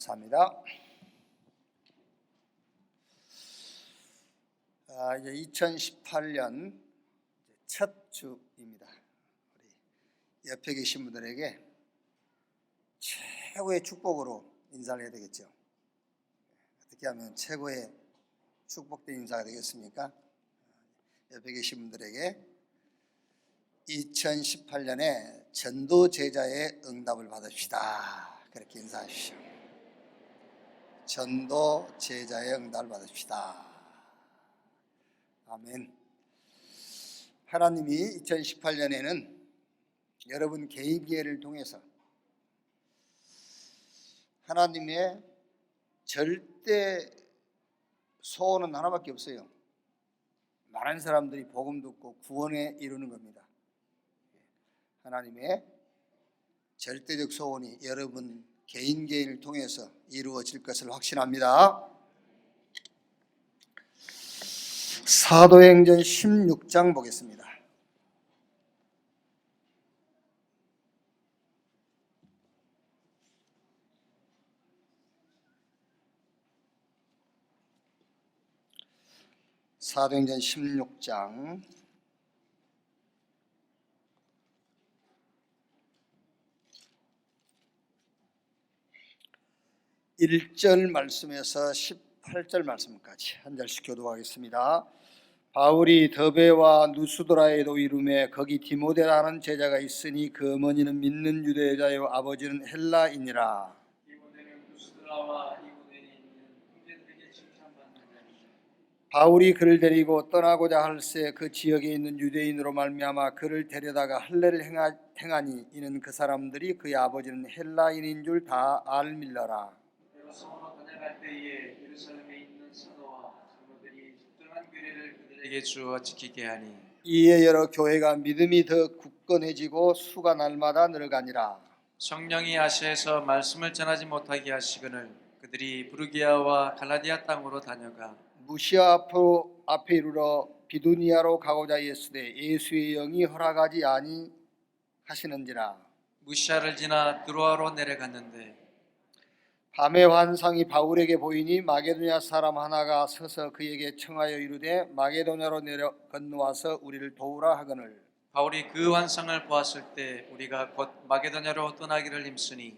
감사합니다. 이제 2018년 첫 주입니다. 우리 옆에 계신 분들에게 최고의 축복으로 인사를 해야 되겠죠. 어떻게 하면 최고의 축복된 인사가 되겠습니까? 옆에 계신 분들에게 2018년에 전도 제자의 응답을 받읍시다. 그렇게 인사하십시오. 전도 제자의 응답을 받읍시다. 아멘. 하나님이 2018년에는 여러분 개인기회를 통해서 하나님의 절대 소원은 하나밖에 없어요. 많은 사람들이 복음 듣고 구원에 이루는 겁니다. 하나님의 절대적 소원이 여러분 개인을 통해서 이루어질 것을 확신합니다. 사도행전 16장 보겠습니다. 사도행전 16장 1절 말씀에서 18절 말씀까지 한 절씩 교독하겠습니다. 바울이 더베와 누스도라에도 이름에 거기 디모데라는 제자가 있으니 그 어머니는 믿는 유대자요 아버지는 헬라인이라. 디모데는 누스도라와 이곳에 있는 형제들에게 칭찬받는 자이다. 바울이 그를 데리고 떠나고자 할새 그 지역에 있는 유대인으로 말미암아 그를 데려다가 할례를 행하니 이는 그 사람들이 그의 아버지는 헬라인인 줄 다 알밀러라. 에베소로 다녀갈 때에 예루살렘에 있는 사도와 장로들이 적정한 규례를 그들에게 주어 지키게 하니 이에 여러 교회가 믿음이 더 굳건해지고 수가 날마다 늘어가니라. 성령이 아시아에서 말씀을 전하지 못하게 하시거늘 그들이 부르기아와 갈라디아 땅으로 다녀가 무시아 앞에 이르러 비두니아로 가고자 했으되 예수의 영이 허락하지 아니하시는지라. 무시아를 지나 드로아로 내려갔는데 밤의 환상이 바울에게 보이니 마게도냐 사람 하나가 서서 그에게 청하여 이르되 마게도냐로 내려 건너와서 우리를 도우라 하거늘. 바울이 그 환상을 보았을 때 우리가 곧 마게도냐로 떠나기를 힘쓰니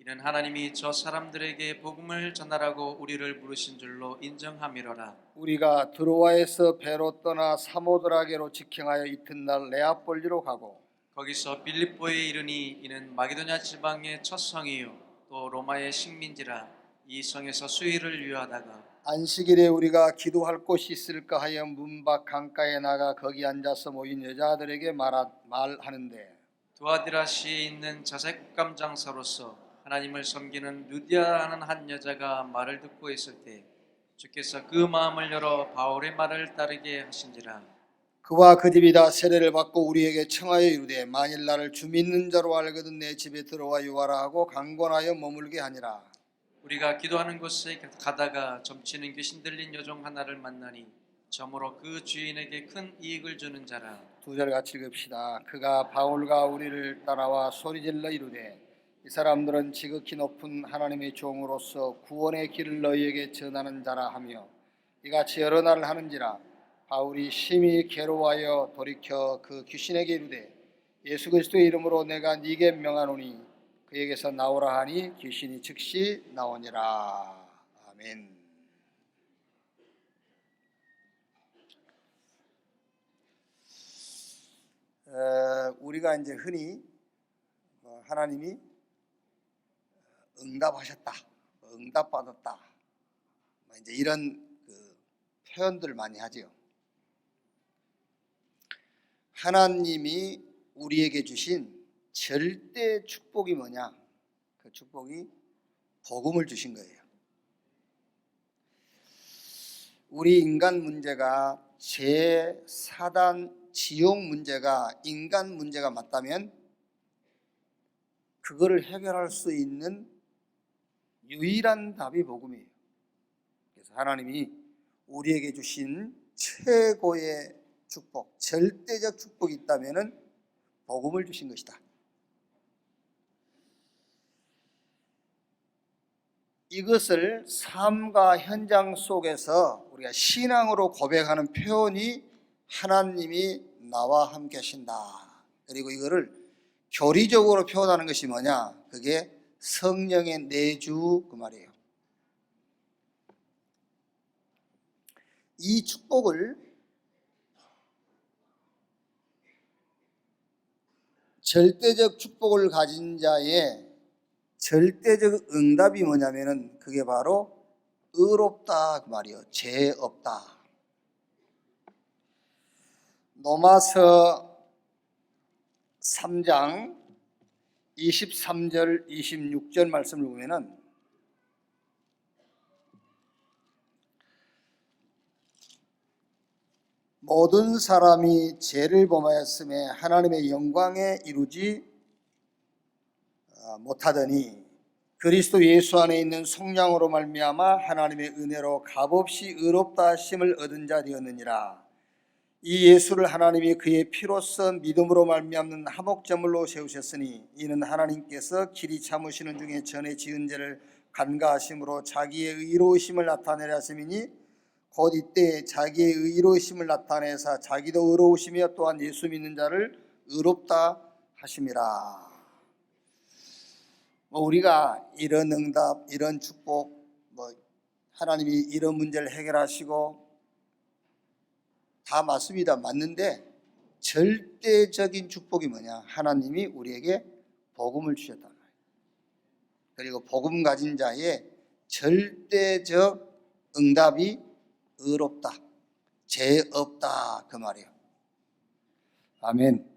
이는 하나님이 저 사람들에게 복음을 전하라고 우리를 부르신 줄로 인정함이로라. 우리가 드로아에서 배로 떠나 사모드라게로 직행하여 이튿날 네아폴리로 가고 거기서 빌립보에 이르니 이는 마게도냐 지방의 첫 성이요 또 로마의 식민지라. 이 성에서 수일을 유하다가 안식일에 우리가 기도할 곳이 있을까 하여 문 밖 강가에 나가 거기 앉아서 모인 여자들에게 말하는데 두아디라시에 있는 자색 감장사로서 하나님을 섬기는 루디아라는 한 여자가 말을 듣고 있을 때 주께서 그 마음을 열어 바울의 말을 따르게 하신지라. 그와 그 집이 다 세례를 받고 우리에게 청하여 이르되 만일 나를 주 믿는 자로 알거든 내 집에 들어와 유하라 하고 강권하여 머물게 하니라. 우리가 기도하는 곳에 가다가 점치는 귀신 들린 여종 하나를 만나니 점으로 그 주인에게 큰 이익을 주는 자라. 2절 같이 읽읍시다. 그가 바울과 우리를 따라와 소리질러 이르되 이 사람들은 지극히 높은 하나님의 종으로서 구원의 길을 너희에게 전하는 자라 하며 이같이 여러 날을 하는지라. 바울이 심히 괴로워하여 돌이켜 그 귀신에게 이르되 예수 그리스도의 이름으로 내가 네게 명하노니 그에게서 나오라 하니 귀신이 즉시 나오니라. 아멘. 우리가 이제 흔히 하나님이 응답하셨다, 응답받았다, 이제 이런 표현들 많이 하죠. 하나님이 우리에게 주신 절대 축복이 뭐냐? 그 축복이 복음을 주신 거예요. 우리 인간 문제가 제4단 지옥 문제가 인간 문제가 맞다면 그거를 해결할 수 있는 유일한 답이 복음이에요. 그래서 하나님이 우리에게 주신 최고의 축복, 절대적 축복이 있다면 복음을 주신 것이다. 이것을 삶과 현장 속에서 우리가 신앙으로 고백하는 표현이 하나님이 나와 함께 하신다. 그리고 이거를 교리적으로 표현하는 것이 뭐냐? 그게 성령의 내주 그 말이에요. 이 축복을 절대적 축복을 가진 자의 절대적 응답이 뭐냐면은 그게 바로 의롭다 그 말이에요. 죄 없다. 로마서 3장 23절 26절 말씀을 보면은 모든 사람이 죄를 범하였음에 하나님의 영광에 이루지 못하더니 그리스도 예수 안에 있는 속량으로 말미암아 하나님의 은혜로 값없이 의롭다 하심을 얻은 자 되었느니라. 이 예수를 하나님이 그의 피로써 믿음으로 말미암는 화목제물로 세우셨으니 이는 하나님께서 길이 참으시는 중에 전에 지은 죄를 간과하심으로 자기의 의로우심을 나타내려 하심이니 곧 이때 자기의 의로우심을 나타내사 자기도 의로우시며 또한 예수 믿는 자를 의롭다 하심이라. 우리가 이런 응답, 이런 축복, 하나님이 이런 문제를 해결하시고 다 맞습니다. 맞는데 절대적인 축복이 뭐냐? 하나님이 우리에게 복음을 주셨단 말이에요. 그리고 복음 가진 자의 절대적 응답이 의롭다, 죄 없다 그 말이에요. 아멘.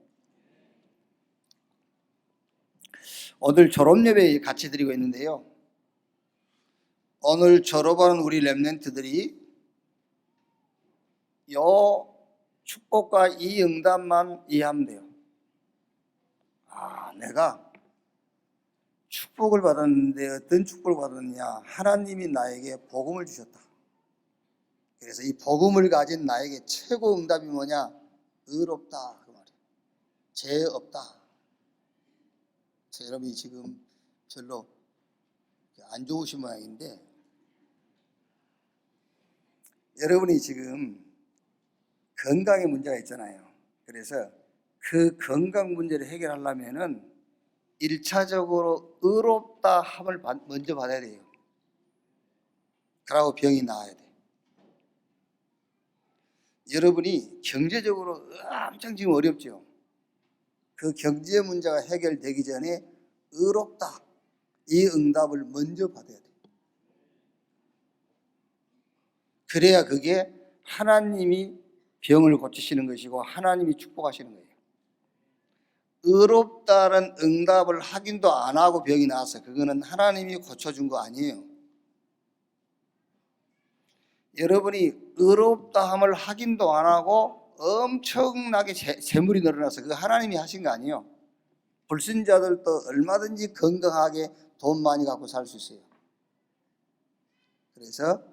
오늘 졸업 예배 같이 드리고 있는데요. 오늘 졸업하는 우리 렘넌트들이 요 축복과 이 응답만 이해하면 돼요. 아, 내가 축복을 받았는데 어떤 축복을 받았느냐? 하나님이 나에게 복음을 주셨다. 그래서 이 복음을 가진 나에게 최고 응답이 뭐냐? 의롭다 그 말이에요. 죄 없다. 여러분이 지금 별로 안 좋으신 모양인데, 여러분이 지금 건강에 문제가 있잖아요. 그래서 그 건강 문제를 해결하려면은 1차적으로 의롭다 함을 먼저 받아야 돼요. 그러고 병이 나아야 돼. 여러분이 경제적으로 엄청 지금 어렵죠. 그 경제 문제가 해결되기 전에 의롭다, 이 응답을 먼저 받아야 돼. 그래야 그게 하나님이 병을 고치시는 것이고 하나님이 축복하시는 거예요. 의롭다는 응답을 확인도 안 하고 병이 나서 그거는 하나님이 고쳐준 거 아니에요. 여러분이 의롭다함을 확인도 안 하고 엄청나게 재물이 늘어나서 그거 하나님이 하신 거 아니에요. 불신자들도 얼마든지 건강하게 돈 많이 갖고 살 수 있어요. 그래서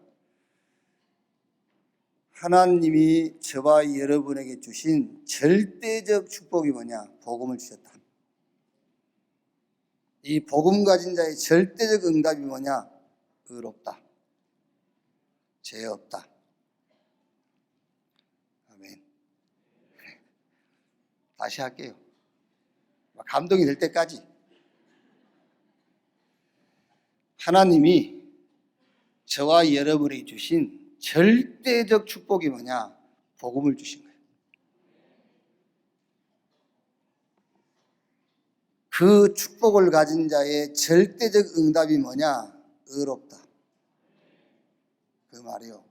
하나님이 저와 여러분에게 주신 절대적 축복이 뭐냐? 복음을 주셨다. 이 복음 가진 자의 절대적 응답이 뭐냐? 의롭다, 죄 없다. 아멘. 다시 할게요. 감동이 될 때까지. 하나님이 저와 여러분에게 주신 절대적 축복이 뭐냐? 복음을 주신 거예요. 그 축복을 가진 자의 절대적 응답이 뭐냐? 의롭다. 그 말이요.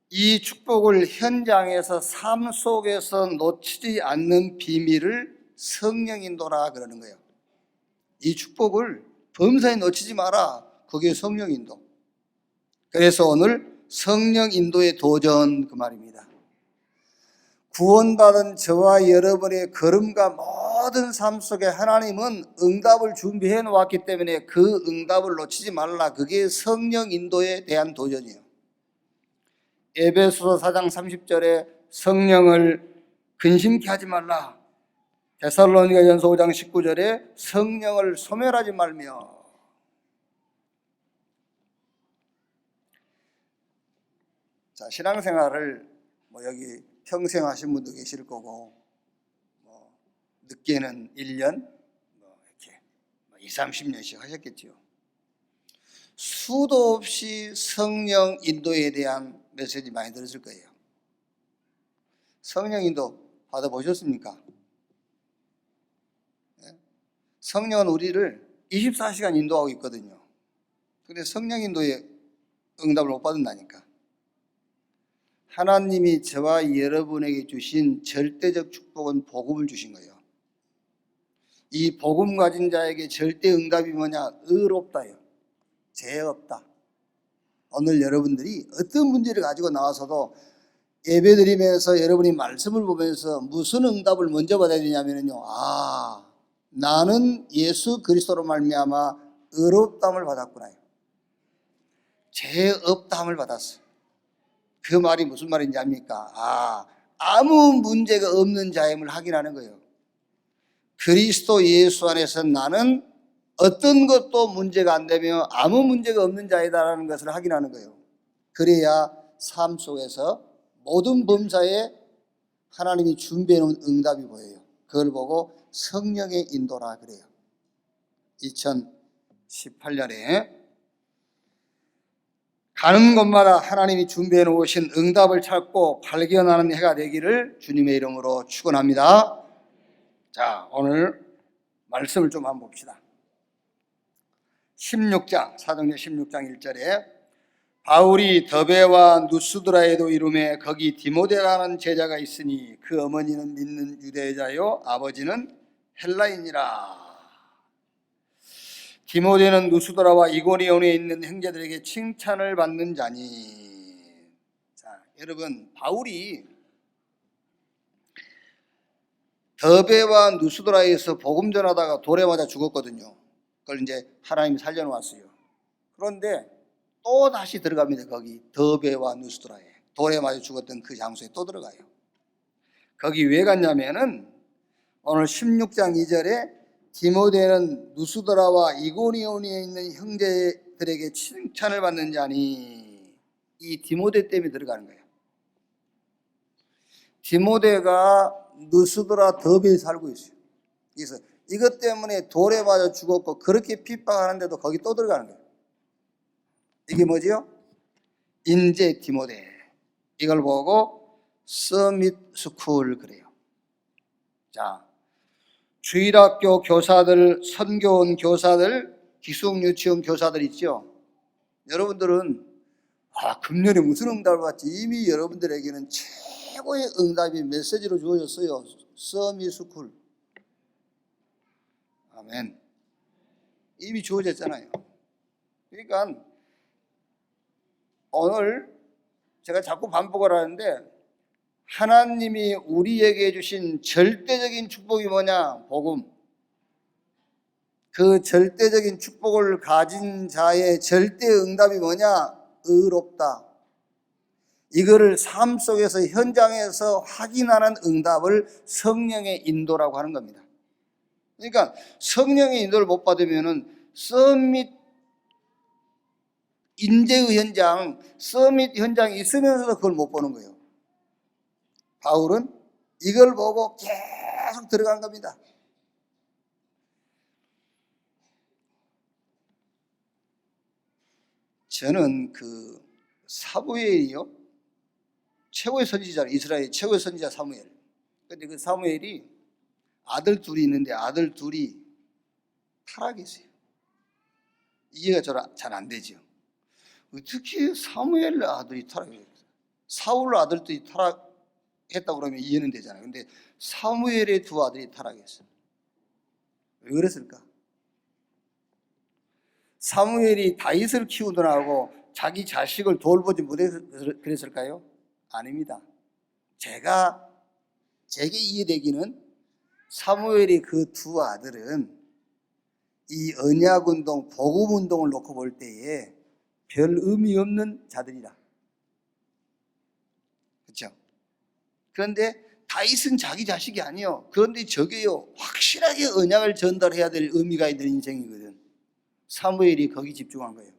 이 축복을 현장에서 삶 속에서 놓치지 않는 비밀을 성령 인도라 그러는 거예요. 이 축복을 범사에 놓치지 마라. 그게 성령 인도. 그래서 오늘 성령 인도의 도전 그 말입니다. 구원받은 저와 여러분의 걸음과 모든 삶 속에 하나님은 응답을 준비해 놓았기 때문에 그 응답을 놓치지 말라. 그게 성령 인도에 대한 도전이에요. 에베소서 4장 30절에 성령을 근심케 하지 말라. 데살로니가전서 5장 19절에 성령을 소멸하지 말며. 자, 신앙생활을 여기 평생 하신 분도 계실 거고, 늦게는 1년, 이렇게 20, 30년씩 하셨겠죠. 수도 없이 성령 인도에 대한 메시지 많이 들었을 거예요. 성령 인도 받아보셨습니까? 성령은 우리를 24시간 인도하고 있거든요. 그런데 성령 인도에 응답을 못 받는다니까. 하나님이 저와 여러분에게 주신 절대적 축복은 복음을 주신 거예요. 이 복음 가진 자에게 절대 응답이 뭐냐? 의롭다요. 죄 없다. 오늘 여러분들이 어떤 문제를 가지고 나와서도 예배드리면서 여러분이 말씀을 보면서 무슨 응답을 먼저 받아야 되냐면요. 나는 예수 그리스도로 말미암아 의롭다함을 받았구나. 죄 없다함을 받았어. 그 말이 무슨 말인지 압니까? 아무 문제가 없는 자임을 확인하는 거예요. 그리스도 예수 안에서 나는 어떤 것도 문제가 안 되며 아무 문제가 없는 자이다라는 것을 확인하는 거예요. 그래야 삶 속에서 모든 범사에 하나님이 준비해 놓은 응답이 보여요. 그걸 보고 성령의 인도라 그래요. 2018년에 가는 곳마다 하나님이 준비해 놓으신 응답을 찾고 발견하는 해가 되기를 주님의 이름으로 축원합니다. 자, 오늘 말씀을 좀 한번 봅시다. 16장, 사도행전 16장 1절에 바울이 더베와 누스드라에도 이름에 거기 디모데라는 제자가 있으니 그 어머니는 믿는 유대자요 아버지는 헬라인이라. 디모데는 누스드라와 이고니온에 있는 형제들에게 칭찬을 받는 자니. 자, 여러분, 바울이 더베와 누스드라에서 복음 전하다가 돌에 맞아 죽었거든요. 그걸 이제 하나님이 살려놓았어요. 그런데 또 다시 들어갑니다. 거기 더베와 누스드라에 돌에 맞아 죽었던 그 장소에 또 들어가요. 거기 왜 갔냐면은 오늘 16장 2절에 디모데는 누스드라와 이고니온에 있는 형제들에게 칭찬을 받는 자니, 이 디모데 때문에 들어가는 거예요. 디모데가 누스드라 더베에 살고 있어요. 그래서 이것 때문에 돌에 맞아 죽었고 그렇게 핍박하는데도 거기 또 들어가는 거예요. 이게 뭐지요? 인재 디모데. 이걸 보고 서밋 스쿨 그래요. 자, 주일학교 교사들, 선교원 교사들, 기숙유치원 교사들 있죠. 여러분들은 금년에 무슨 응답을 받지? 이미 여러분들에게는 최고의 응답이 메시지로 주어졌어요. 서밋 스쿨. 아멘. 이미 주어졌잖아요. 그러니까 오늘 제가 자꾸 반복을 하는데, 하나님이 우리에게 주신 절대적인 축복이 뭐냐? 복음. 그 절대적인 축복을 가진 자의 절대 응답이 뭐냐? 의롭다. 이거를 삶 속에서 현장에서 확인하는 응답을 성령의 인도라고 하는 겁니다. 그러니까 성령의 인도를 못 받으면은 서밋 인재의 현장, 서밋 현장이 있으면서도 그걸 못 보는 거예요. 바울은 이걸 보고 계속 들어간 겁니다. 저는 그 사무엘이요, 최고의 선지자를, 이스라엘 최고의 선지자 사무엘. 근데 그 사무엘이 아들 둘이 있는데 아들 둘이 타락했어요. 이해가 잘 안 되죠. 어떻게 사무엘 아들이 타락했어요? 사울 아들들이 타락했다고 그러면 이해는 되잖아요. 근데 사무엘의 두 아들이 타락했어요. 왜 그랬을까? 사무엘이 다윗을 키우더라고 자기 자식을 돌보지 못해서 그랬을까요? 아닙니다. 제게 이해되기는 사무엘이 그 두 아들은 이 언약운동, 복음운동을 놓고 볼 때에 별 의미 없는 자들이다. 그렇죠? 그런데 다윗은 자기 자식이 아니요. 그런데 저게요, 확실하게 언약을 전달해야 될 의미가 있는 인생이거든. 사무엘이 거기 집중한 거예요.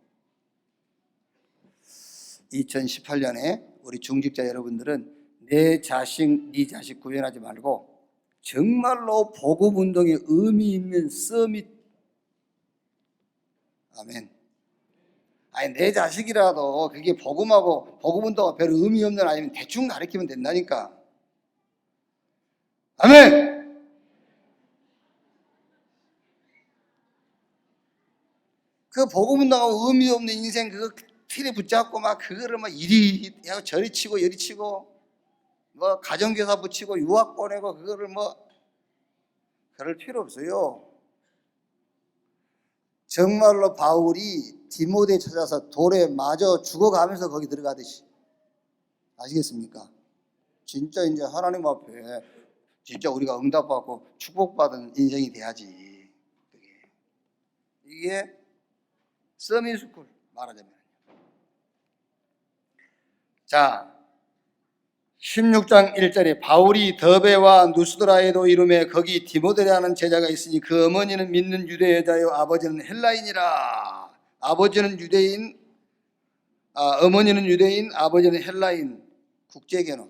2018년에 우리 중직자 여러분들은 내 자식, 네 자식 구별하지 말고 정말로 복음운동에 의미 있는 서밋. 아멘. 아니, 내 자식이라도 그게 복음하고 복음운동과 별 의미 없는 아니면 대충 가르치면 된다니까. 아멘. 그 복음운동하고 의미 없는 인생 그거 틀에 붙잡고 막 그거를 막 이리 하고 저리 치고 여리 치고 뭐 가정교사 붙이고 유학 보내고 그거를 뭐 그럴 필요 없어요. 정말로 바울이 디모데 찾아서 돌에 맞아 죽어가면서 거기 들어가듯이. 아시겠습니까? 진짜 이제 하나님 앞에 진짜 우리가 응답받고 축복받은 인생이 돼야지. 이게 서밋스쿨 말하자면. 자, 16장 1절에 바울이 더베와 누스드라에도 이름에 거기 디모데라는 제자가 있으니 그 어머니는 믿는 유대 여자요 아버지는 헬라인이라. 아버지는 유대인, 어머니는 유대인, 아버지는 헬라인. 국제결혼.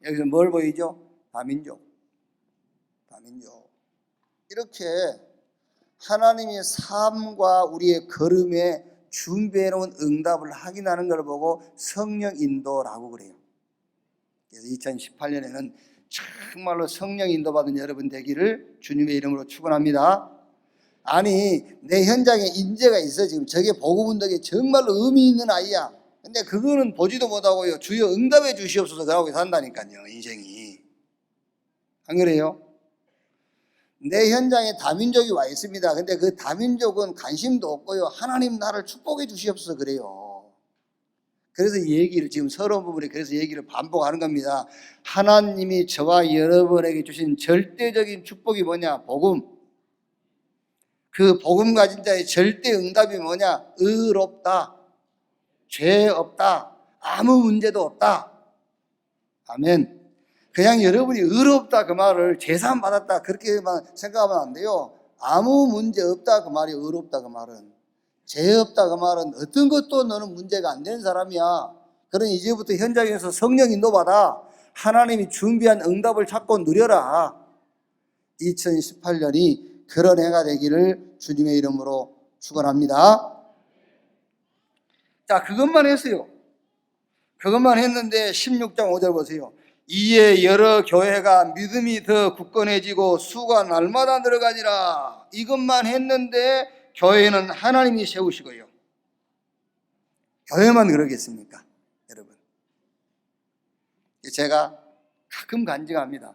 여기서 뭘 보이죠? 다민족. 이렇게 하나님의 삶과 우리의 걸음에 준비해놓은 응답을 확인하는 걸 보고 성령 인도라고 그래요. 그래서 2018년에는 정말로 성령 인도받은 여러분 되기를 주님의 이름으로 축원합니다. 아니, 내 현장에 인재가 있어. 지금 저게 복음운동에 정말로 의미 있는 아이야. 근데 그거는 보지도 못하고요, 주여 응답해 주시옵소서 그러고 산다니까요, 인생이. 안 그래요? 내 현장에 다민족이 와 있습니다. 근데 그 다민족은 관심도 없고요, 하나님 나를 축복해 주시옵소서 그래요. 그래서 이 얘기를 지금 서러운 부분에 그래서 얘기를 반복하는 겁니다. 하나님이 저와 여러분에게 주신 절대적인 축복이 뭐냐? 복음. 그 복음 가진 자의 절대 응답이 뭐냐? 의롭다. 죄 없다. 아무 문제도 없다. 아멘. 그냥 여러분이 의롭다 그 말을 재산 받았다 그렇게만 생각하면 안 돼요. 아무 문제 없다 그 말이 의롭다 그 말은. 죄 없다 그 말은 어떤 것도 너는 문제가 안 되는 사람이야. 그러니 이제부터 현장에서 성령 인도받아 하나님이 준비한 응답을 찾고 누려라. 2018년이 그런 해가 되기를 주님의 이름으로 축원합니다. 자, 그것만 했어요. 그것만 했는데 16장 5절 보세요. 이에 여러 교회가 믿음이 더 굳건해지고 수가 날마다 늘어가니라. 이것만 했는데 교회는 하나님이 세우시고요. 교회만 그러겠습니까, 여러분? 제가 가끔 간증합니다.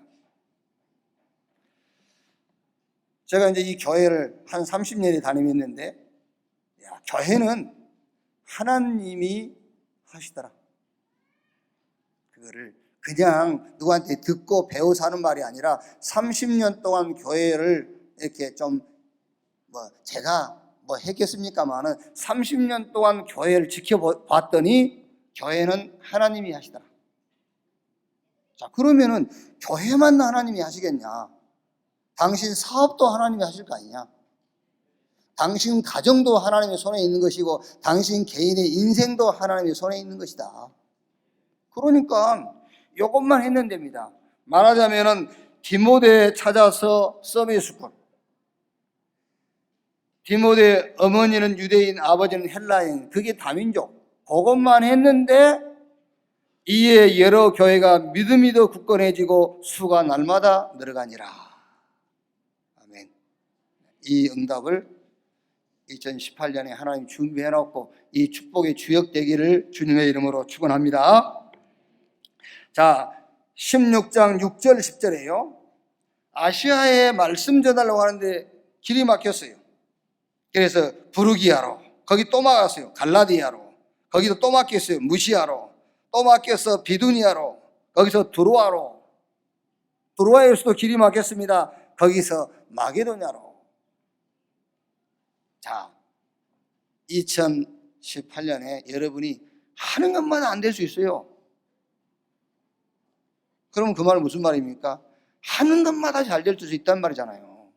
제가 이제 이 교회를 한 30년이 다니면는데, 교회는 하나님이 하시더라. 그거를 그냥 누구한테 듣고 배워서 하는 말이 아니라 30년 동안 교회를 이렇게 좀 제가 했겠습니까만은 30년 동안 교회를 지켜봤더니 교회는 하나님이 하시더라. 자, 그러면은 교회만 하나님이 하시겠냐? 당신 사업도 하나님이 하실 거 아니냐? 당신 가정도 하나님의 손에 있는 것이고 당신 개인의 인생도 하나님의 손에 있는 것이다. 그러니까 이것만 했는 됩니다. 말하자면은 디모데 찾아서 서밋스쿨, 디모데 어머니는 유대인, 아버지는 헬라인, 그게 다민족. 그것만 했는데 이에 여러 교회가 믿음이 더 굳건해지고 수가 날마다 늘어가니라. 아멘. 이 응답을 2018년에 하나님 준비해놓고 이 축복의 주역 되기를 주님의 이름으로 축원합니다. 자, 16장 6절 10절에요. 아시아에 말씀 전하려고 하는데 길이 막혔어요. 그래서 부르기아로, 거기 또 막았어요. 갈라디아로, 거기도 또 막혔어요. 무시아로, 또 막혀서 비두니아로, 거기서 두로아로, 두로아에서도 길이 막혔습니다. 거기서 마게도냐로. 자, 2018년에 여러분이 하는 것마다 안 될 수 있어요. 그러면 그 말은 무슨 말입니까? 하는 것마다 잘 될 수 있다는 말이잖아요.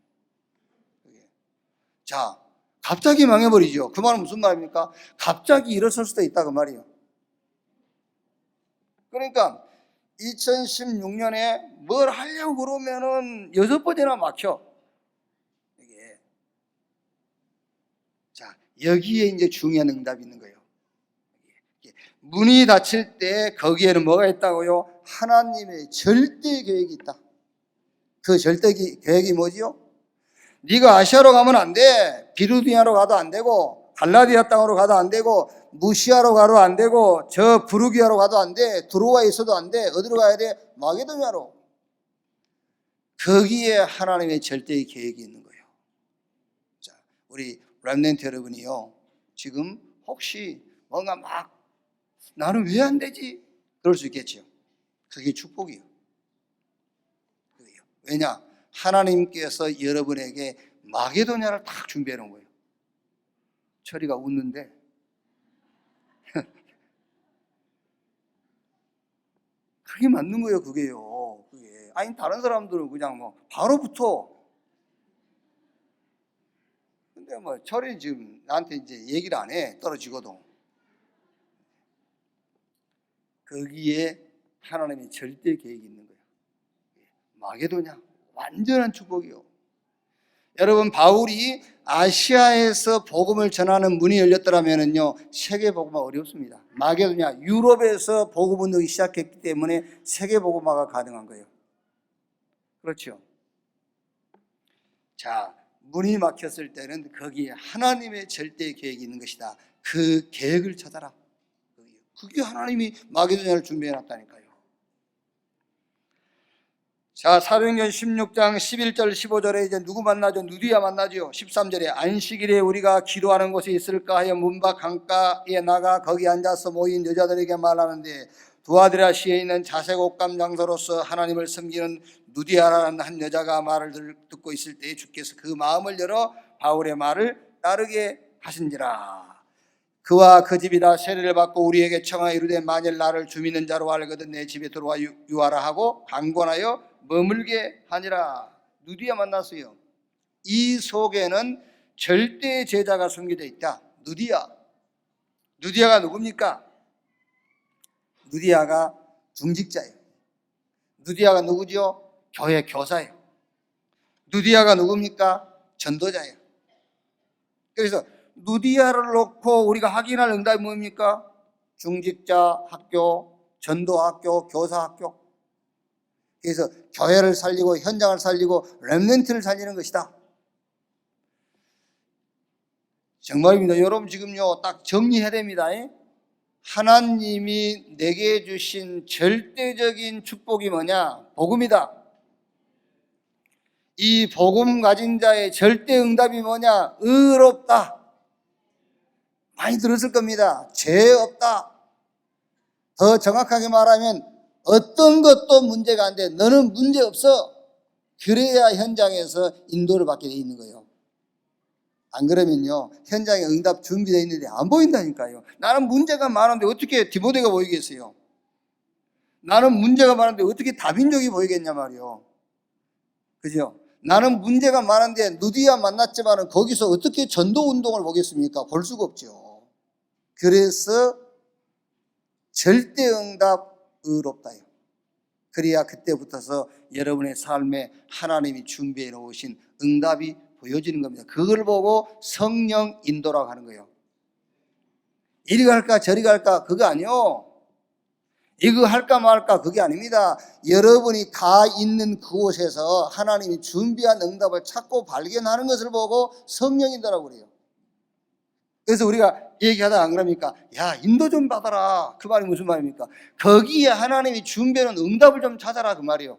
자, 갑자기 망해버리죠. 그 말은 무슨 말입니까? 갑자기 일어설 수도 있다 그 말이에요. 그러니까 2016년에 뭘 하려고 그러면은 6번이나 막혀. 이게. 자, 여기에 이제 중요한 응답이 있는 거예요. 문이 닫힐 때 거기에는 뭐가 있다고요? 하나님의 절대 계획이 있다. 그 절대 계획이 뭐지요? 네가 아시아로 가면 안 돼. 비두니아로 가도 안 되고 갈라디아 땅으로 가도 안 되고 무시아로 가도 안 되고 저 부르기아로 가도 안 돼. 두로아에 있어도 안 돼. 어디로 가야 돼? 마게도냐로. 거기에 하나님의 절대의 계획이 있는 거예요. 자, 우리 렘넌트 여러분이요, 지금 혹시 뭔가 막 나는 왜 안 되지? 그럴 수 있겠죠. 그게 축복이에요. 왜냐? 하나님께서 여러분에게 마게도냐를 딱 준비해 놓은 거예요. 철이가 웃는데 그게 맞는 거예요. 그게요. 그게. 아니 다른 사람들은 그냥 바로 붙어. 근데 철이 지금 나한테 이제 얘기를 안 해. 떨어지거든. 거기에 하나님의 절대 계획이 있는 거예요. 마게도냐 완전한 축복이요. 여러분, 바울이 아시아에서 복음을 전하는 문이 열렸더라면요, 세계 복음화 어렵습니다. 마게도냐 유럽에서 복음 운동이 시작했기 때문에 세계 복음화가 가능한 거예요. 그렇죠? 자, 문이 막혔을 때는 거기에 하나님의 절대 계획이 있는 것이다. 그 계획을 찾아라. 그게 하나님이 마게도냐를 준비해 놨다니까요. 자, 사도행전 16장 11절 15절에 이제 누구 만나죠? 누디아 만나죠. 13절에 안식일에 우리가 기도하는 곳에 있을까 하여 문밖 강가에 나가 거기 앉아서 모인 여자들에게 말하는데 두아드라시에 있는 자색 옷감 장소로서 하나님을 섬기는 누디아라는 한 여자가 말을 듣고 있을 때에 주께서 그 마음을 열어 바울의 말을 따르게 하신지라. 그와 그 집이 다 세례를 받고 우리에게 청하여 이르되 만일 나를 주 믿는 자로 알거든 내 집에 들어와 유하라 하고 강권하여 머물게 하니라. 누디아 만났어요. 이 속에는 절대 제자가 숨겨져 있다. 누디아가 누굽니까? 누디아가 중직자예요. 누디아가 누구죠? 교회 교사예요. 누디아가 누굽니까? 전도자예요. 그래서 누디아를 놓고 우리가 확인할 응답이 뭡니까? 중직자 학교, 전도학교, 교사학교. 그래서 교회를 살리고 현장을 살리고 렘넌트를 살리는 것이다. 정말입니다. 여러분 지금요 딱 정리해야 됩니다. 하나님이 내게 주신 절대적인 축복이 뭐냐? 복음이다. 이 복음 가진 자의 절대 응답이 뭐냐? 의롭다. 많이 들었을 겁니다. 죄 없다. 더 정확하게 말하면 어떤 것도 문제가 안 돼. 너는 문제 없어. 그래야 현장에서 인도를 받게 돼 있는 거예요. 안 그러면요 현장에 응답 준비되어 있는데 안 보인다니까요. 나는 문제가 많은데 어떻게 디모데가 보이겠어요? 나는 문제가 많은데 어떻게 다빈족이 보이겠냐 말이요. 그죠? 나는 문제가 많은데 누디아 만났지만 거기서 어떻게 전도운동을 보겠습니까? 볼 수가 없죠. 그래서 절대응답 의롭다요. 그래야 그때부터서 여러분의 삶에 하나님이 준비해 놓으신 응답이 보여지는 겁니다. 그걸 보고 성령 인도라고 하는 거예요. 이리 갈까 저리 갈까 그거 아니요. 이거 할까 말까 그게 아닙니다. 여러분이 가 있는 그곳에서 하나님이 준비한 응답을 찾고 발견하는 것을 보고 성령 인도라고 그래요. 그래서 우리가 얘기하다 안 그럽니까? 야 인도 좀 받아라. 그 말이 무슨 말입니까? 거기에 하나님이 준비하는 응답을 좀 찾아라 그 말이에요.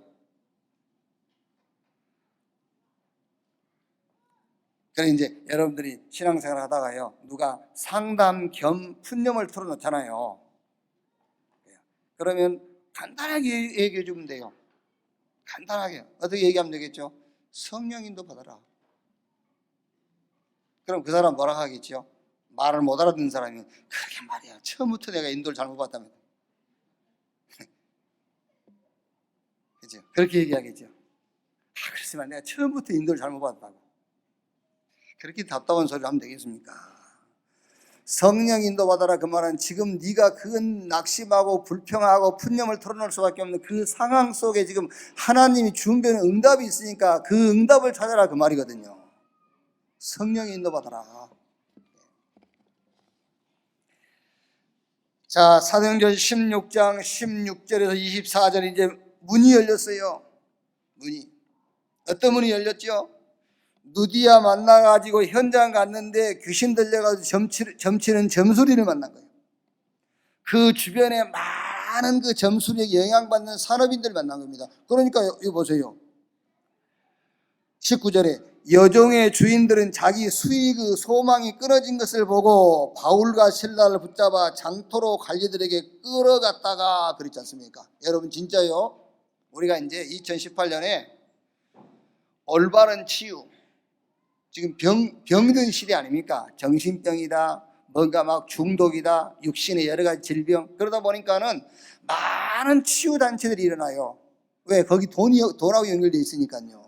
그래 이제 여러분들이 신앙생활 하다가요 누가 상담 겸 푸념을 틀어놓잖아요. 그러면 간단하게 얘기해 주면 돼요. 간단하게 어떻게 얘기하면 되겠죠? 성령 인도 받아라. 그럼 그 사람 뭐라 하겠죠? 말을 못 알아듣는 사람이 그러게 말이야 처음부터 내가 인도를 잘못 받다면 그죠? 그렇게 얘기하겠죠. 그렇지만 내가 처음부터 인도를 잘못 받았다고. 그렇게 답답한 소리를 하면 되겠습니까? 성령 인도 받아라 그 말은 지금 네가 그 낙심하고 불평하고 푸념을 털어놓을 수밖에 없는 그 상황 속에 지금 하나님이 준비하는 응답이 있으니까 그 응답을 찾아라 그 말이거든요. 성령 인도 받아라. 자, 사도행전 16장 16절에서 24절 이제 문이 열렸어요. 문이. 어떤 문이 열렸죠? 누디아 만나가지고 현장 갔는데 귀신 들려가지고 점치는 점수리를 만난 거예요. 그 주변에 많은 그 점수리에 영향받는 산업인들 만난 겁니다. 그러니까 이거 보세요. 19절에 여종의 주인들은 자기 수익의 소망이 끊어진 것을 보고 바울과 실라를 붙잡아 장토로 관리들에게 끌어갔다가 그랬지 않습니까? 여러분 진짜요? 우리가 이제 2018년에 올바른 치유 지금 병든 시대 아닙니까? 정신병이다, 뭔가 막 중독이다, 육신의 여러 가지 질병. 그러다 보니까는 많은 치유단체들이 일어나요. 왜? 거기 돈하고 연결되어 있으니까요.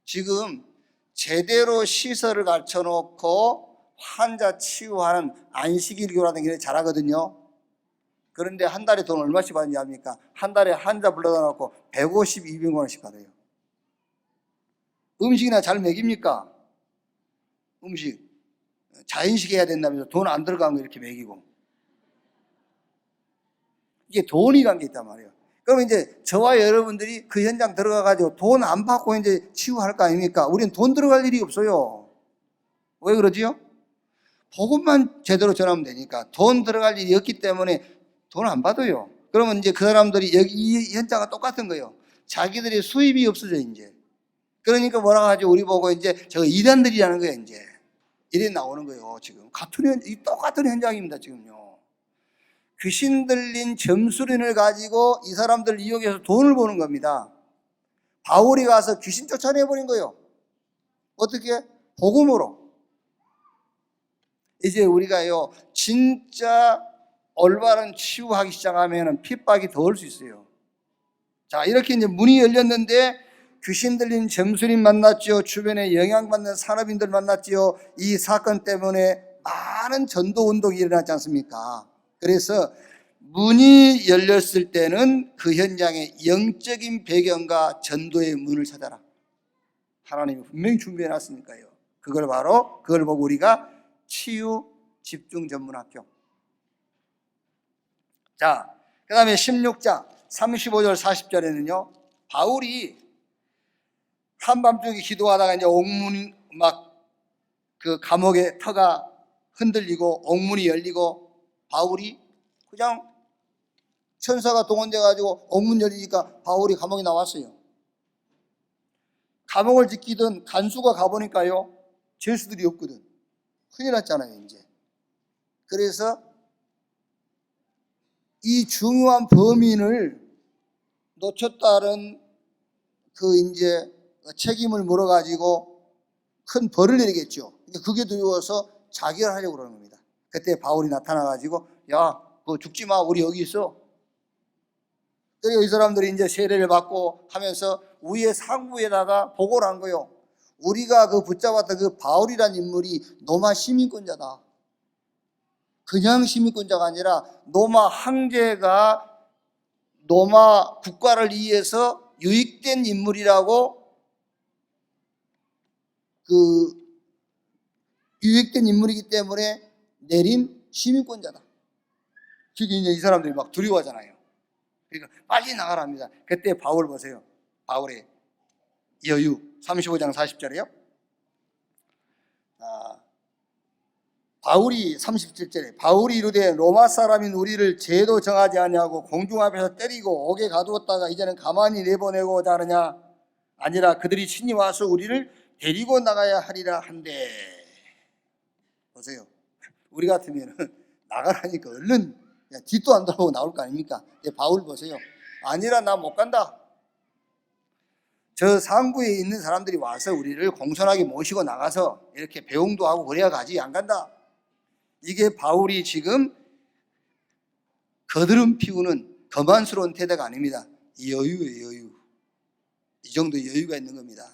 지금 제대로 시설을 갖춰놓고 환자 치유하는 안식일교라는 게 잘하거든요. 그런데 한 달에 돈 얼마씩 받는지 압니까? 한 달에 환자 불러다 놓고 150, 200만 원씩 받아요. 음식이나 잘 먹입니까? 음식 자연식 해야 된다면서 돈 안 들어간 거 이렇게 먹이고 이게 돈이 간 게 있단 말이에요. 그럼 이제 저와 여러분들이 그 현장 들어가가지고 돈 안 받고 이제 치유할 거 아닙니까? 우리는 돈 들어갈 일이 없어요. 왜 그러지요? 복음만 제대로 전하면 되니까. 돈 들어갈 일이 없기 때문에 돈 안 받아요. 그러면 이제 그 사람들이 여기 이 현장과 똑같은 거예요. 자기들이 수입이 없어져 이제. 그러니까 뭐라고 하죠? 우리 보고 이제 저 이단들이라는 거예요 이제. 이래 나오는 거예요 지금. 똑같은 현장입니다 지금요. 귀신 들린 점수린을 가지고 이 사람들을 이용해서 돈을 버는 겁니다. 바울이 가서 귀신 쫓아내버린 거예요. 어떻게? 복음으로. 이제 우리가요 진짜 올바른 치유하기 시작하면 핍박이 더 올 수 있어요. 자, 이렇게 이제 문이 열렸는데 귀신 들린 점술인 만났죠. 주변에 영향받는 산업인들 만났죠. 이 사건 때문에 많은 전도 운동이 일어났지 않습니까? 그래서 문이 열렸을 때는 그 현장에 영적인 배경과 전도의 문을 찾아라. 하나님이 분명히 준비해 놨으니까요. 그걸 보고 우리가 치유 집중 전문 학교. 자, 그 다음에 16장 35절 40절에는요 바울이 한밤중에 기도하다가 이제 옥문 그 감옥의 터가 흔들리고 옥문이 열리고 바울이 그냥 천사가 동원돼 가지고 옥문 열리니까 바울이 감옥에 나왔어요. 감옥을 지키던 간수가 가보니까요 죄수들이 없거든. 큰일 났잖아요 이제. 그래서 이 중요한 범인을 놓쳤다는 그 이제 책임을 물어가지고 큰 벌을 내리겠죠. 그게 두려워서 자결하려고 그러는 겁니다. 그때 바울이 나타나가지고 야, 그거 죽지 마. 우리 여기 있어. 그리고 이 사람들이 이제 세례를 받고 하면서 위에 상부에다가 보고를 한 거예요. 우리가 그 붙잡았던 그 바울이라는 인물이 로마 시민권자다. 그냥 시민권자가 아니라 로마 황제가 로마 국가를 위해서 유익된 인물이라고 유익된 인물이기 때문에 내린 시민권자다. 그게 이제 이 사람들이 막 두려워하잖아요. 그러니까 빨리 나가랍니다. 그때 바울 보세요. 바울의 여유 35장 40절에요. 바울이 37절에 바울이 이르되 로마 사람인 우리를 죄도 정하지 아니하고 공중 앞에서 때리고 옥에 가두었다가 이제는 가만히 내보내고자 하느냐 아니라 그들이 친히 와서 우리를 데리고 나가야 하리라 한데. 보세요. 우리 같으면 나가라니까 얼른 뒷도 안 돌아보고 나올 거 아닙니까? 바울 보세요. 아니라 나 못 간다. 저 상부에 있는 사람들이 와서 우리를 공손하게 모시고 나가서 이렇게 배웅도 하고 그래야 가지. 안 간다. 이게 바울이 지금 거드름 피우는 거만스러운 태도가 아닙니다. 여유예요, 여유. 이 정도 여유가 있는 겁니다.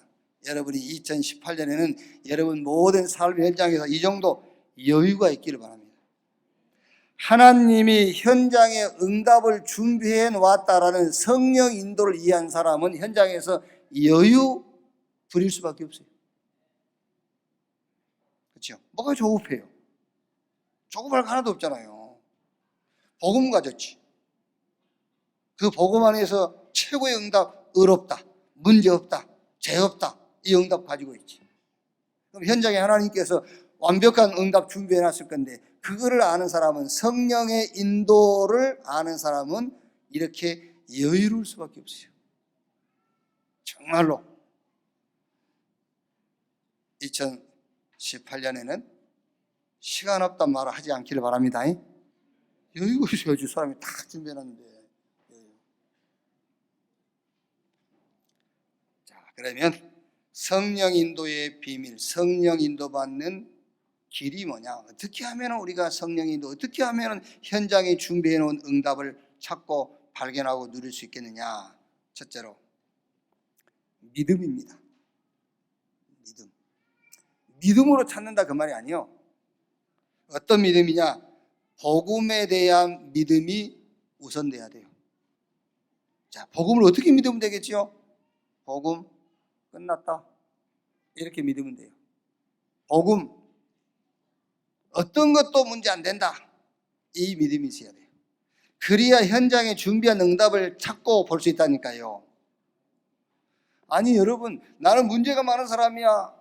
여러분이 2018년에는 여러분 모든 삶 현장에서 이 정도 여유가 있기를 바랍니다. 하나님이 현장에 응답을 준비해 놓았다라는 성령 인도를 이해한 사람은 현장에서 여유 부릴 수밖에 없어요. 그렇죠? 뭐가 조급해요? 조급할 거 하나도 없잖아요. 복음 가졌지. 그 복음 안에서 최고의 응답, 의롭다, 문제없다, 죄없다, 이 응답 가지고 있지. 그럼 현장에 하나님께서 완벽한 응답 준비해 놨을 건데 그거를 아는 사람은, 성령의 인도를 아는 사람은 이렇게 여유로울 수밖에 없어요. 정말로 2018년에는 시간 없단 말을 하지 않기를 바랍니다. 여유가 있어야지. 사람이 다 준비해놨는데. 자, 그러면 성령 인도의 비밀, 성령 인도 받는 길이 뭐냐? 어떻게 하면 우리가 성령 인도, 어떻게 하면 현장에 준비해 놓은 응답을 찾고 발견하고 누릴 수 있겠느냐? 첫째로 믿음입니다. 믿음. 믿음으로 찾는다 그 말이 아니요. 어떤 믿음이냐? 복음에 대한 믿음이 우선돼야 돼요. 자, 복음을 어떻게 믿으면 되겠죠? 복음 끝났다. 이렇게 믿으면 돼요. 복음 어떤 것도 문제 안 된다. 이 믿음이 있어야 돼요. 그래야 현장에 준비한 응답을 찾고 볼 수 있다니까요. 아니 여러분, 나는 문제가 많은 사람이야.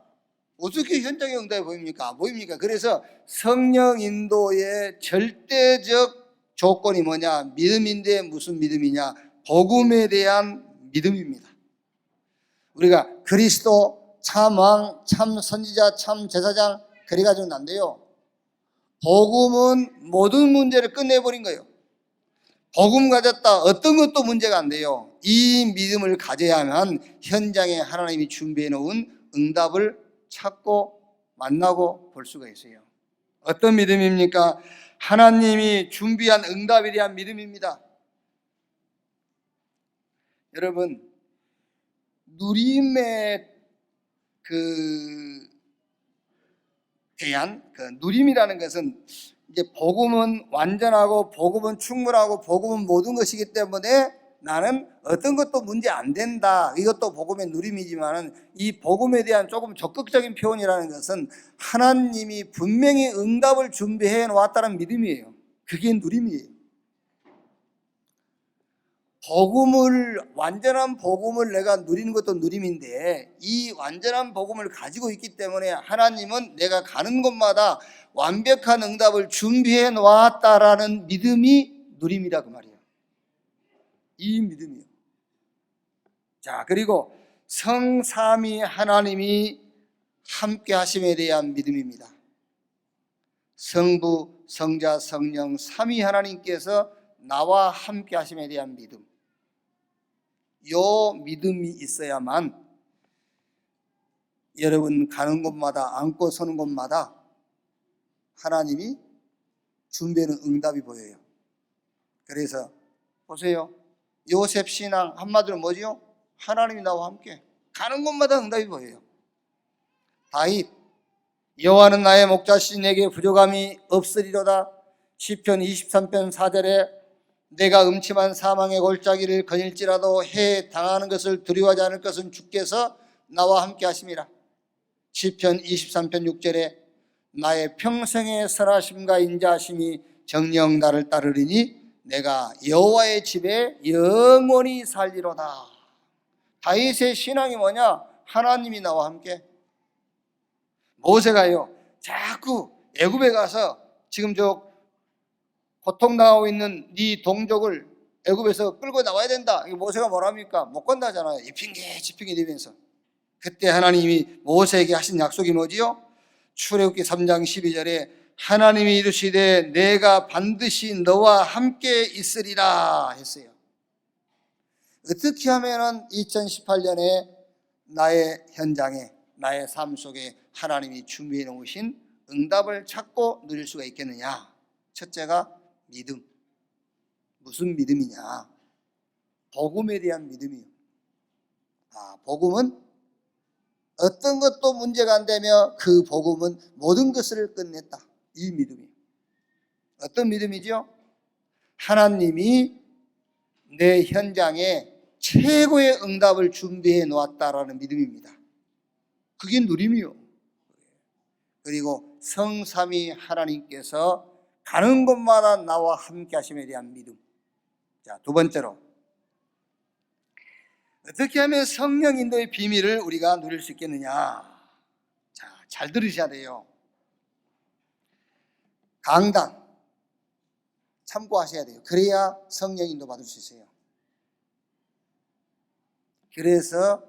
어떻게 현장의 응답이 보입니까? 안 보입니까? 그래서 성령 인도의 절대적 조건이 뭐냐? 믿음인데 무슨 믿음이냐? 복음에 대한 믿음입니다. 우리가 그리스도, 참 왕, 참 선지자, 참 제사장 그래가지고는 안 돼요. 복음은 모든 문제를 끝내버린 거예요. 복음 가졌다, 어떤 것도 문제가 안 돼요. 이 믿음을 가져야만 현장에 하나님이 준비해 놓은 응답을 찾고 만나고 볼 수가 있어요. 어떤 믿음입니까? 하나님이 준비한 응답에 대한 믿음입니다. 여러분, 누림에 대한 누림이라는 것은 이제 복음은 완전하고 복음은 충분하고 복음은 모든 것이기 때문에 나는 어떤 것도 문제 안 된다. 이것도 복음의 누림이지만은 이 복음에 대한 조금 적극적인 표현이라는 것은 하나님이 분명히 응답을 준비해 놓았다는 믿음이에요. 그게 누림이에요. 완전한 복음을 내가 누리는 것도 누림인데 이 완전한 복음을 가지고 있기 때문에 하나님은 내가 가는 곳마다 완벽한 응답을 준비해 놓았다라는 믿음이 누림이라 그 말이에요. 이 믿음이요. 자, 그리고 성삼위 하나님이 함께 하심에 대한 믿음입니다. 성부, 성자, 성령 삼위 하나님께서 나와 함께 하심에 대한 믿음. 요 믿음이 있어야만 여러분 가는 곳마다 앉고 서는 곳마다 하나님이 준비하는 응답이 보여요. 그래서 보세요. 요셉 신앙 한마디로 뭐지요? 하나님이 나와 함께 가는 곳마다 응답이 보여요. 다윗 여호와는 나의 목자시니 내게 부족함이 없으리로다. 시편 23편 4절에 내가 음침한 사망의 골짜기를 거닐지라도 해에 당하는 것을 두려워하지 않을 것은 주께서 나와 함께 하심이라. 시편 23편 6절에 나의 평생의 선하심과 인자하심이 정녕 나를 따르리니 내가 여호와의 집에 영원히 살리로다. 다윗의 신앙이 뭐냐? 하나님이 나와 함께. 모세가요 자꾸 애굽에 가서 지금 저 고통당하고 있는 네 동족을 애굽에서 끌고 나와야 된다. 모세가 뭐랍니까? 못 간다잖아요. 이 핑계 저 핑계 대면서. 그때 하나님이 모세에게 하신 약속이 뭐지요? 출애굽기 3장 12절에 하나님이 이르시되 내가 반드시 너와 함께 있으리라 했어요. 어떻게 하면은 2018년에 나의 현장에 나의 삶 속에 하나님이 준비해 놓으신 응답을 찾고 누릴 수가 있겠느냐? 첫째가 믿음. 무슨 믿음이냐? 복음에 대한 믿음이요. 복음은 어떤 것도 문제가 안 되며 그 복음은 모든 것을 끝냈다. 이 믿음이에요. 어떤 믿음이죠? 하나님이 내 현장에 최고의 응답을 준비해 놓았다라는 믿음입니다. 그게 누림이요. 그리고 성삼위 하나님께서 가는 곳마다 나와 함께 하심에 대한 믿음. 자, 두 번째로 어떻게 하면 성령 인도의 비밀을 우리가 누릴 수 있겠느냐? 자, 잘 들으셔야 돼요. 강단 참고하셔야 돼요. 그래야 성령 인도 받을 수 있어요. 그래서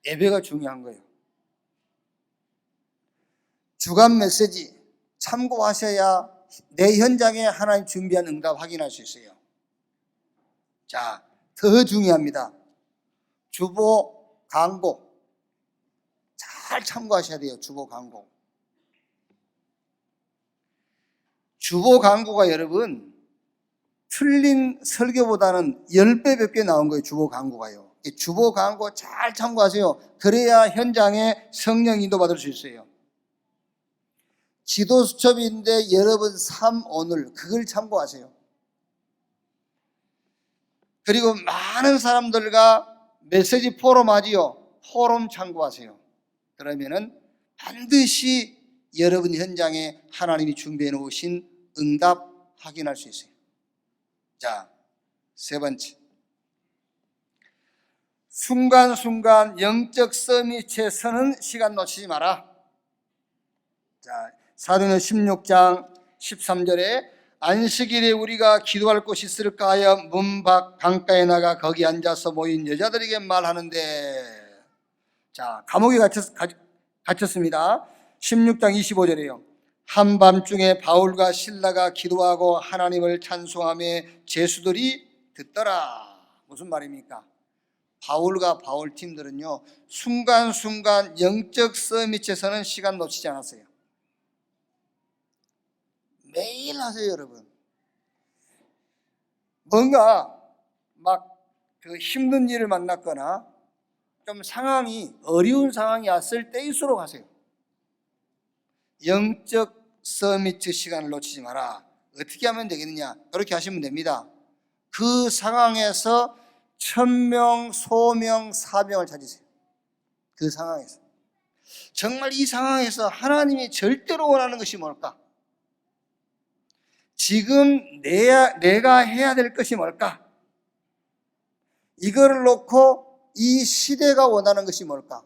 예배가 중요한 거예요. 주간 메시지 참고하셔야 내 현장에 하나님 준비한 응답 확인할 수 있어요. 자, 더 중요합니다. 주보 광고 잘 참고하셔야 돼요. 주보 광고. 주보 광고가 여러분 틀린 설교보다는 10배, 100배 나온 거예요. 주보 광고가요. 주보 광고 잘 참고하세요. 그래야 현장에 성령 인도 받을 수 있어요. 지도 수첩인데 여러분 삶 오늘 그걸 참고하세요. 그리고 많은 사람들과 메시지 포럼 하지요. 포럼 참고하세요. 그러면은 반드시 여러분 현장에 하나님이 준비해 놓으신 응답 확인할 수 있어요. 자, 세 번째. 순간순간 영적 서밋에 서는 시간 놓치지 마라. 자, 사도행전 16장 13절에 안식일에 우리가 기도할 곳이 있을까 하여 문 밖 강가에 나가 거기 앉아서 모인 여자들에게 말하는데, 자, 감옥에 갇혔습니다. 16장 25절이에요. 한밤중에 바울과 실라가 기도하고 하나님을 찬송하며 제수들이 듣더라. 무슨 말입니까? 바울과 바울 팀들은요 순간순간 영적 서밋에서는 시간 놓치지 않았어요. 매일 하세요, 여러분. 뭔가 막 그 힘든 일을 만났거나 좀 상황이 어려운 상황이 왔을 때일수록 하세요. 영적 서미트 시간을 놓치지 마라. 어떻게 하면 되겠느냐? 이렇게 하시면 됩니다. 그 상황에서 천명, 소명, 사명을 찾으세요. 그 상황에서. 정말 이 상황에서 하나님이 절대로 원하는 것이 뭘까? 지금 내가 해야 될 것이 뭘까? 이거를 놓고 이 시대가 원하는 것이 뭘까?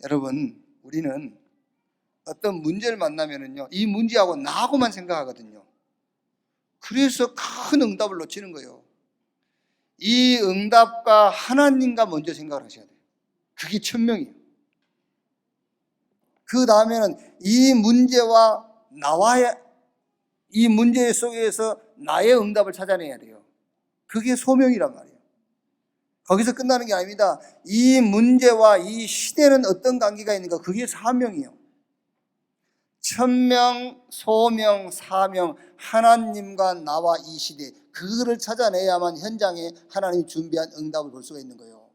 여러분, 우리는 어떤 문제를 만나면은요, 이 문제하고 나하고만 생각하거든요. 그래서 큰 응답을 놓치는 거예요. 이 응답과 하나님과 먼저 생각을 하셔야 돼요. 그게 천명이에요. 그 다음에는 이 문제와 이 문제 속에서 나의 응답을 찾아내야 돼요. 그게 소명이란 말이에요. 거기서 끝나는 게 아닙니다. 이 문제와 이 시대는 어떤 관계가 있는가? 그게 사명이에요. 천명, 소명, 사명, 하나님과 나와 이 시대, 그거를 찾아내야만 현장에 하나님이 준비한 응답을 볼 수가 있는 거예요.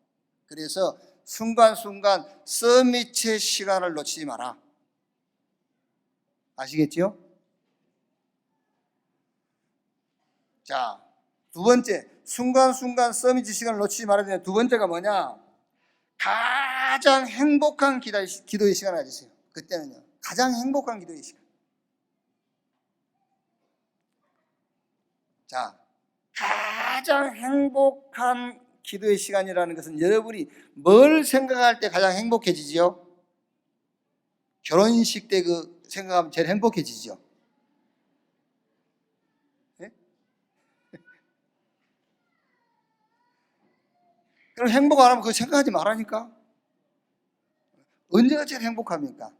그래서 순간순간 서밋의 시간을 놓치지 마라. 아시겠죠? 자, 두 번째, 순간순간 서밋 시간을 놓치지 말아야 되는 두 번째가 뭐냐? 가장 행복한 기도의 시간을 가지세요. 그때는요, 가장 행복한 기도의 시간. 자, 가장 행복한 기도의 시간이라는 것은 여러분이 뭘 생각할 때 가장 행복해지지요? 결혼식 때 그 생각하면 제일 행복해지죠. 네? 그럼 행복 안 하면 그거 생각하지 말라니까. 언제가 제일 행복합니까?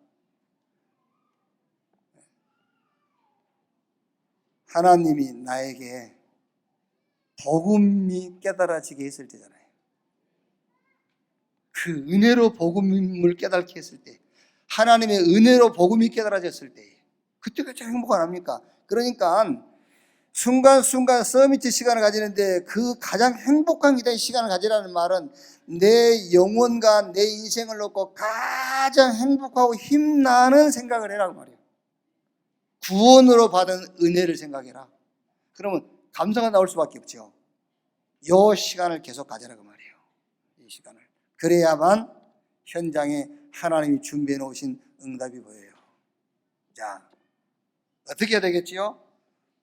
하나님이 나에게 복음이 깨달아지게 했을 때잖아요. 그 은혜로 복음을 깨닫게 했을 때, 하나님의 은혜로 복음이 깨달아졌을 때, 그때가 제일 행복 안 합니까? 그러니까 순간순간 서미트 시간을 가지는데 그 가장 행복한 기도의 시간을 가지라는 말은 내 영혼과 내 인생을 놓고 가장 행복하고 힘나는 생각을 해라고 말이에요. 구원으로 받은 은혜를 생각해라. 그러면 감사가 나올 수밖에 없죠. 이 시간을 계속 가지라고 말이에요. 이 시간을. 그래야만 현장에 하나님이 준비해 놓으신 응답이 보여요. 자, 어떻게 해야 되겠지요?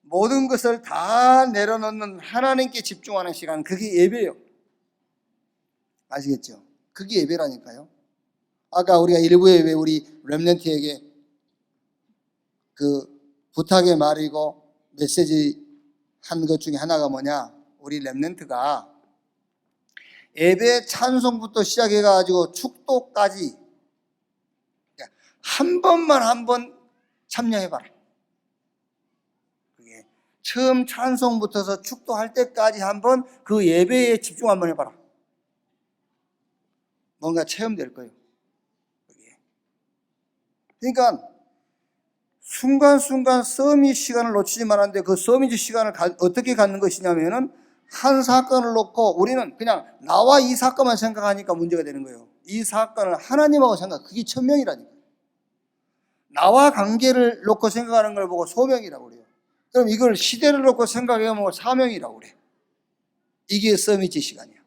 모든 것을 다 내려놓는 하나님께 집중하는 시간, 그게 예배예요. 아시겠죠? 그게 예배라니까요. 아까 우리가 일부 예배 우리 렘넌트에게 그 부탁의 말이고 메시지 한 것 중에 하나가 뭐냐? 우리 렘넌트가 예배 찬송부터 시작해가지고 축도까지 한 번 참여해봐라. 그게 처음 찬송부터서 축도할 때까지 한번 그 예배에 집중 한번 해봐라. 뭔가 체험될 거예요. 그게. 그러니까 순간순간 서밋 시간을 놓치지 말았는데 그 서밋 시간을 어떻게 갖는 것이냐면은 한 사건을 놓고 우리는 그냥 나와 이 사건만 생각하니까 문제가 되는 거예요. 이 사건을 하나님하고 그게 천명이라니까. 나와 관계를 놓고 생각하는 걸 보고 소명이라고 그래요. 그럼 이걸 시대를 놓고 생각해보면 사명이라고 그래요. 이게 서밋 시간이에요.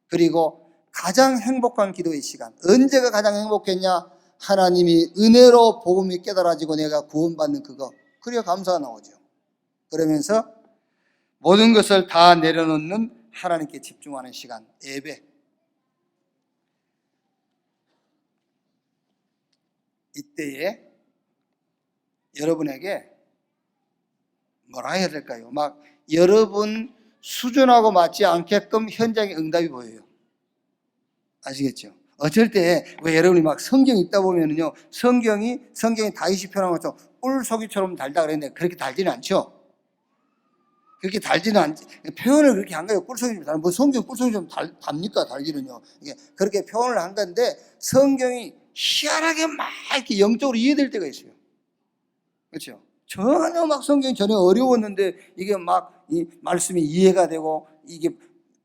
그리고 가장 행복한 기도의 시간. 언제가 가장 행복했냐? 하나님이 은혜로 복음이 깨달아지고 내가 구원받는 그거. 그래야 감사가 나오죠. 그러면서 모든 것을 다 내려놓는 하나님께 집중하는 시간, 예배. 이때에 여러분에게 뭐라 해야 될까요? 막 여러분 수준하고 맞지 않게끔 현장의 응답이 보여요. 아시겠죠? 어쩔 때 왜 여러분이 막 성경 읽다 보면은요, 성경이 다윗이 표현한 것처럼 꿀속이처럼 달다 그랬는데 그렇게 달지는 않죠. 그렇게 달지는 않지. 표현을 그렇게 한 거예요. 꿀속이 좀 달. 뭐 성경 꿀속이 좀 답니까? 달기는요. 이게 그렇게 표현을 한 건데 성경이 희한하게 막 이렇게 영적으로 이해될 때가 있어요. 그렇죠? 전혀 막 성경이 전혀 어려웠는데 이게 막 이 말씀이 이해가 되고 이게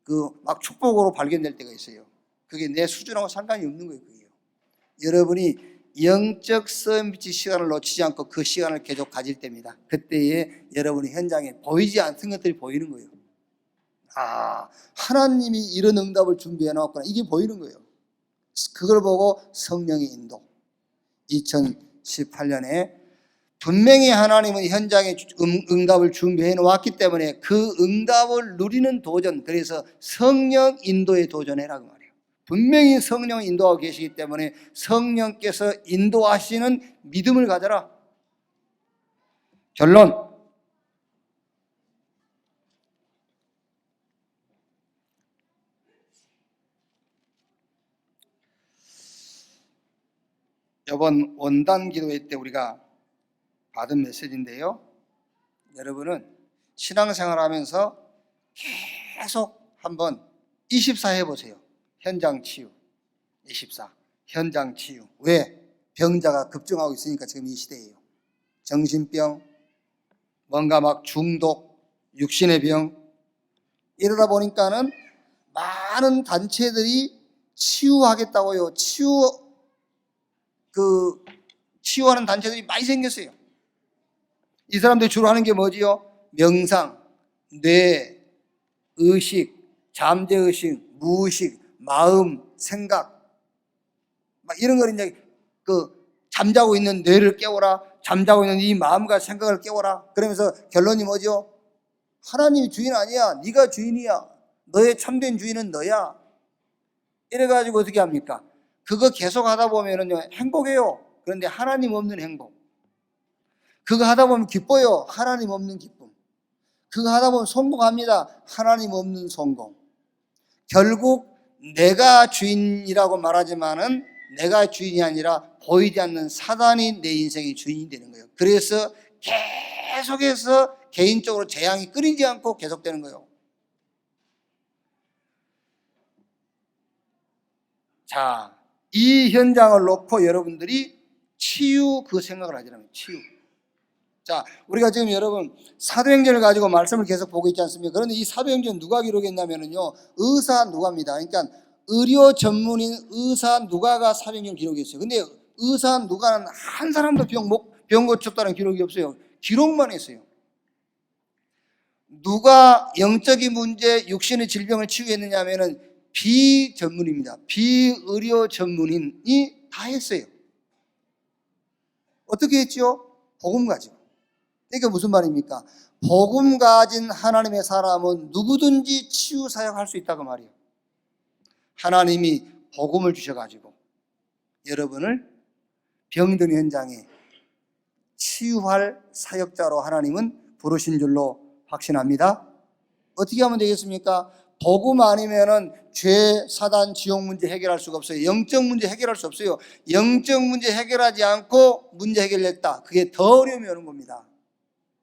그 막 축복으로 발견될 때가 있어요. 그게 내 수준하고 상관이 없는 거예요. 그게요. 여러분이 영적 샌드위치 시간을 놓치지 않고 그 시간을 계속 가질 때입니다. 그때에 여러분이 현장에 보이지 않던 것들이 보이는 거예요. 아, 하나님이 이런 응답을 준비해 놨구나. 이게 보이는 거예요. 그걸 보고 성령의 인도. 2018년에 분명히 하나님은 현장에 응답을 준비해 놓았기 때문에 그 응답을 누리는 도전, 그래서 성령 인도에 도전해라 그 말이에요. 분명히 성령 인도하고 계시기 때문에 성령께서 인도하시는 믿음을 가져라. 결론, 이번 원단 기도회 때 우리가 받은 메시지인데요. 여러분은 신앙생활 하면서 계속 한번 24 해보세요. 현장 치유. 24. 현장 치유. 왜? 병자가 급증하고 있으니까 지금 이 시대예요. 정신병, 뭔가 막 중독, 육신의 병. 이러다 보니까는 많은 단체들이 치유하겠다고요. 치유하는 단체들이 많이 생겼어요. 이 사람들이 주로 하는 게 뭐지요? 명상, 뇌, 의식, 잠재의식, 무의식, 마음, 생각, 막 이런 걸 이제 잠자고 있는 뇌를 깨워라, 잠자고 있는 이 마음과 생각을 깨워라. 그러면서 결론이 뭐죠? 하나님이 주인 아니야. 네가 주인이야. 너의 참된 주인은 너야. 이래가지고 어떻게 합니까? 그거 계속 하다 보면은요, 행복해요. 그런데 하나님 없는 행복. 그거 하다 보면 기뻐요. 하나님 없는 기쁨. 그거 하다 보면 성공합니다. 하나님 없는 성공. 결국 내가 주인이라고 말하지만은 내가 주인이 아니라 보이지 않는 사단이 내 인생의 주인이 되는 거예요. 그래서 계속해서 개인적으로 재앙이 끊이지 않고 계속되는 거예요. 자, 이 현장을 놓고 여러분들이 치유 그 생각을 하시라면 치유. 자, 우리가 지금 여러분 사도행전을 가지고 말씀을 계속 보고 있지 않습니까? 그런데 이 사도행전 누가 기록했냐면요, 의사 누가입니다. 그러니까 의료 전문인 의사 누가가 사도행전 기록했어요. 근데 의사 누가는 한 사람도 병 고쳤다는 기록이 없어요. 기록만 했어요. 누가 영적인 문제, 육신의 질병을 치유했느냐 하면은 비전문입니다. 비의료 전문인이 다 했어요. 어떻게 했죠? 복음 가지고. 이게 무슨 말입니까? 복음 가진 하나님의 사람은 누구든지 치유 사역할 수 있다고 말이에요. 하나님이 복음을 주셔가지고 여러분을 병든 현장에 치유할 사역자로 하나님은 부르신 줄로 확신합니다. 어떻게 하면 되겠습니까? 복음 아니면은 죄, 사단, 지옥 문제 해결할 수가 없어요. 영적 문제 해결할 수 없어요. 영적 문제 해결하지 않고 문제 해결했다. 그게 더 어려움이 오는 겁니다.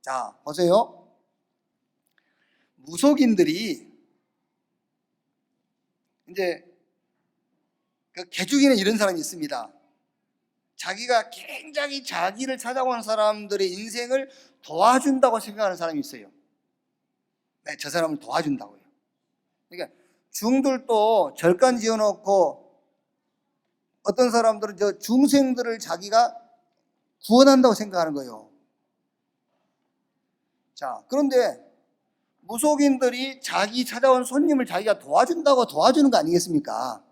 자, 보세요. 무속인들이 이제 그 개중에는 이런 사람이 있습니다. 자기가 굉장히 자기를 찾아오는 사람들의 인생을 도와준다고 생각하는 사람이 있어요. 네, 저 사람을 도와준다고요. 그러니까 중들도 절간 지어놓고 어떤 사람들은 저 중생들을 자기가 구원한다고 생각하는 거예요. 자, 그런데 무속인들이 자기 찾아온 손님을 자기가 도와준다고 도와주는 거 아니겠습니까?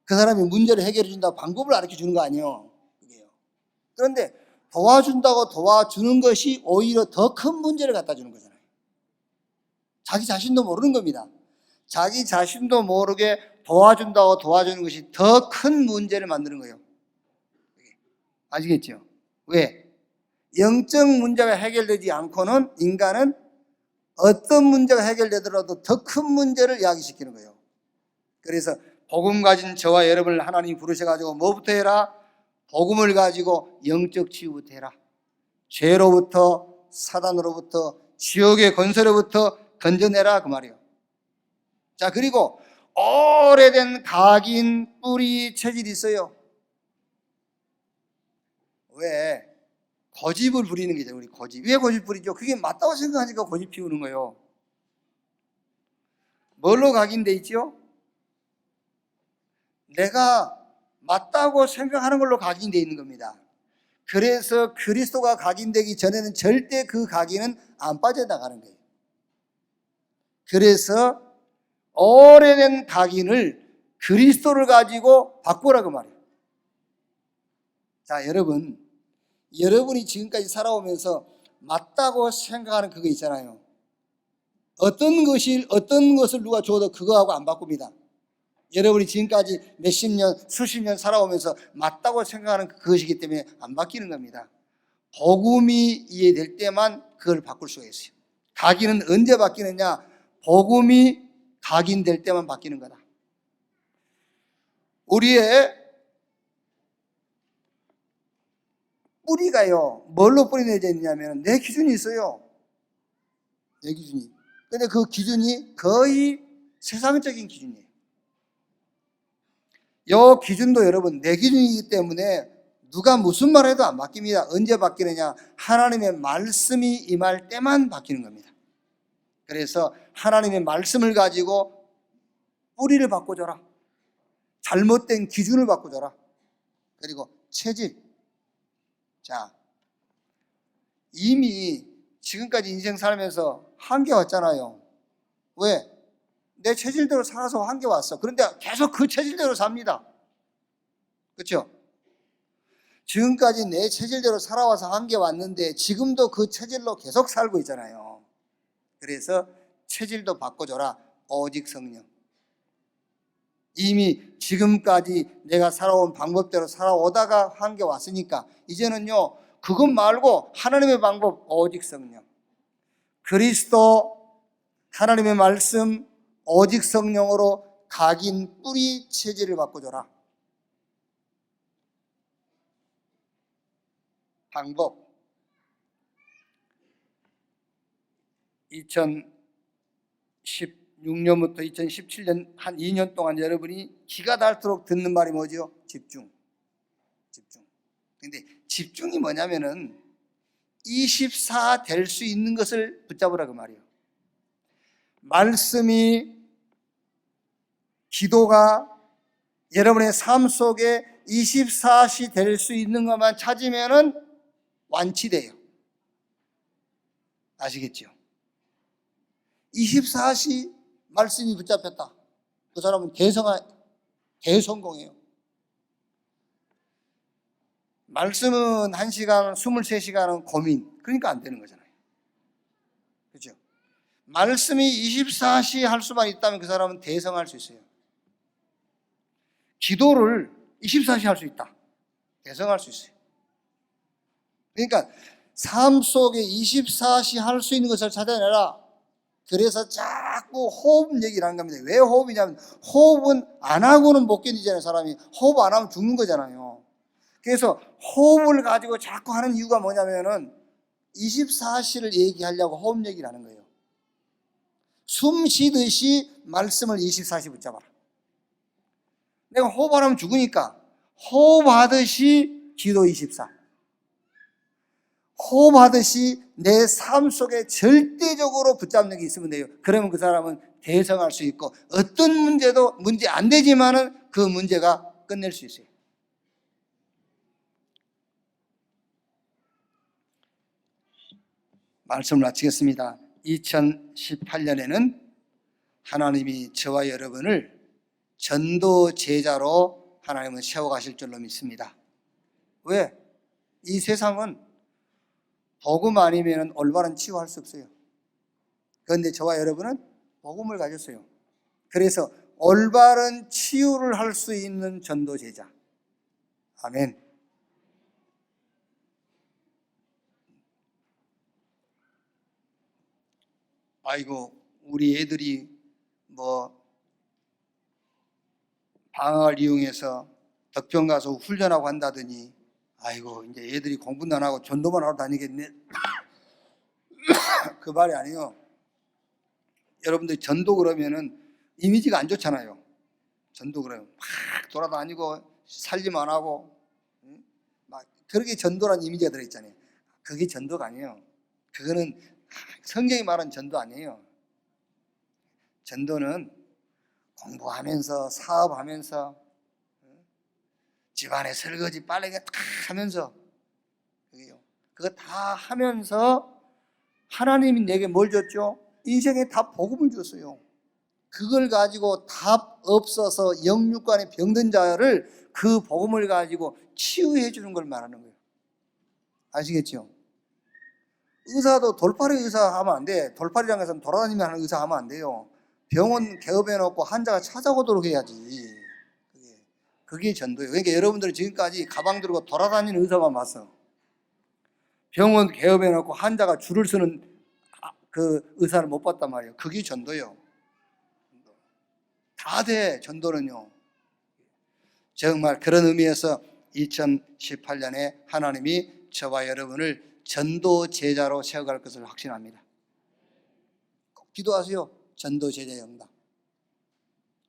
그 사람이 문제를 해결해 준다고 방법을 가르쳐 주는 거 아니에요. 그게요. 그런데 도와준다고 도와주는 것이 오히려 더 큰 문제를 갖다 주는 거잖아요. 자기 자신도 모르는 겁니다. 자기 자신도 모르게 도와준다고 도와주는 것이 더 큰 문제를 만드는 거예요. 아시겠죠? 왜? 영적 문제가 해결되지 않고는 인간은 어떤 문제가 해결되더라도 더 큰 문제를 야기시키는 거예요. 그래서 복음 가진 저와 여러분을 하나님이 부르셔가지고 뭐부터 해라? 복음을 가지고 영적 치유부터 해라. 죄로부터, 사단으로부터, 지옥의 권세로부터 건져내라 그 말이에요. 자, 그리고 오래된 각인, 뿌리, 체질이 있어요. 왜? 고집을 부리는 게죠. 우리 고집. 왜 고집 부리죠? 그게 맞다고 생각하니까 고집 피우는 거예요. 뭘로 각인돼 있죠? 내가 맞다고 생각하는 걸로 각인돼 있는 겁니다. 그래서 그리스도가 각인되기 전에는 절대 그 각인은 안 빠져나가는 거예요. 그래서 오래된 각인을 그리스도를 가지고 바꾸라고 말해요. 자, 여러분이 지금까지 살아오면서 맞다고 생각하는 그거 있잖아요. 어떤 것을 누가 줘도 그거하고 안 바꿉니다. 여러분이 지금까지 몇십 년, 수십 년 살아오면서 맞다고 생각하는 그것이기 때문에 안 바뀌는 겁니다. 복음이 이해될 때만 그걸 바꿀 수가 있어요. 각인은 언제 바뀌느냐? 복음이 각인될 때만 바뀌는 거다. 우리의 뿌리가요, 뭘로 뿌리내져 있냐면 내 기준이 있어요. 내 기준이. 근데 그 기준이 거의 세상적인 기준이에요. 이 기준도 여러분 내 기준이기 때문에 누가 무슨 말 해도 안 바뀝니다. 언제 바뀌느냐? 하나님의 말씀이 임할 때만 바뀌는 겁니다. 그래서 하나님의 말씀을 가지고 뿌리를 바꿔줘라. 잘못된 기준을 바꿔줘라. 그리고 체질. 자, 이미 지금까지 인생 살면서 한계 왔잖아요. 왜? 내 체질대로 살아서 한계 왔어. 그런데 계속 그 체질대로 삽니다. 그렇죠? 지금까지 내 체질대로 살아와서 한계 왔는데 지금도 그 체질로 계속 살고 있잖아요. 그래서 체질도 바꿔줘라. 오직 성령. 이미 지금까지 내가 살아온 방법대로 살아오다가 한계 왔으니까 이제는요, 그것 말고 하나님의 방법, 오직 성령. 그리스도, 하나님의 말씀, 오직 성령으로 각인 뿌리 체질을 바꿔줘라. 방법. 2016년부터 2017년 한 2년 동안 여러분이 기가 닳도록 듣는 말이 뭐죠? 집중. 근데 집중이 뭐냐면은 24 될 수 있는 것을 붙잡으라고 말이에요. 말씀이, 기도가 여러분의 삶 속에 24시 될 수 있는 것만 찾으면은 완치돼요. 아시겠죠? 24시 말씀이 붙잡혔다. 그 사람은 대성공이에요. 말씀은 1시간, 23시간은 고민. 그러니까 안 되는 거잖아요. 그렇죠? 말씀이 24시 할 수만 있다면 그 사람은 대성할 수 있어요. 기도를 24시 할 수 있다. 대성할 수 있어요. 그러니까 삶 속에 24시 할 수 있는 것을 찾아내라. 그래서 자꾸 호흡 얘기를 하는 겁니다. 왜 호흡이냐면 호흡은 안 하고는 못 견디잖아요. 사람이 호흡 안 하면 죽는 거잖아요. 그래서 호흡을 가지고 자꾸 하는 이유가 뭐냐면은 24시를 얘기하려고 호흡 얘기를 하는 거예요. 숨 쉬듯이 말씀을 24시 붙잡아라. 내가 호흡 안 하면 죽으니까 호흡하듯이 기도 24. 호흡하듯이 내 삶 속에 절대적으로 붙잡는 게 있으면 돼요. 그러면 그 사람은 대성할 수 있고 어떤 문제도 문제 안 되지만은 그 문제가 끝낼 수 있어요. 말씀을 마치겠습니다. 2018년에는 하나님이 저와 여러분을 전도 제자로 하나님은 세워가실 줄로 믿습니다. 왜? 이 세상은 복음 아니면 올바른 치유할 수 없어요. 그런데 저와 여러분은 복음을 가졌어요. 그래서 올바른 치유를 할 수 있는 전도 제자. 아멘. 아이고, 우리 애들이 방학을 이용해서 덕평 가서 훈련하고 한다더니 아이고, 이제 애들이 공부도 안 하고 전도만 하러 다니겠네. 그 말이 아니에요. 여러분들 전도 그러면은 이미지가 안 좋잖아요. 전도 그러면 막 돌아다니고 살림 안 하고 막 그렇게 전도란 이미지가 들어있잖아요. 그게 전도가 아니에요. 그거는 성경이 말한 전도 아니에요. 전도는 공부하면서 사업하면서 집안에 설거지 빨래가 다 하면서 그거 다 하면서 하나님이 내게 뭘 줬죠? 인생에 다 복음을 줬어요. 그걸 가지고 답 없어서 영육간에 병든 자를 그 복음을 가지고 치유해 주는 걸 말하는 거예요. 아시겠죠? 의사도 돌팔이 의사 하면 안 돼. 돌팔이라는 것은 돌아다니며 하는 의사 하면 안 돼요. 병원 개업해 놓고 환자가 찾아오도록 해야지. 그게 전도예요. 그러니까 여러분들은 지금까지 가방 들고 돌아다니는 의사만 봤어. 병원 개업해 놓고 환자가 줄을 서는 그 의사를 못 봤단 말이에요. 그게 전도예요. 다 돼, 전도는요. 정말 그런 의미에서 2018년에 하나님이 저와 여러분을 전도 제자로 세워갈 것을 확신합니다. 꼭 기도하세요. 전도 제자의 응답.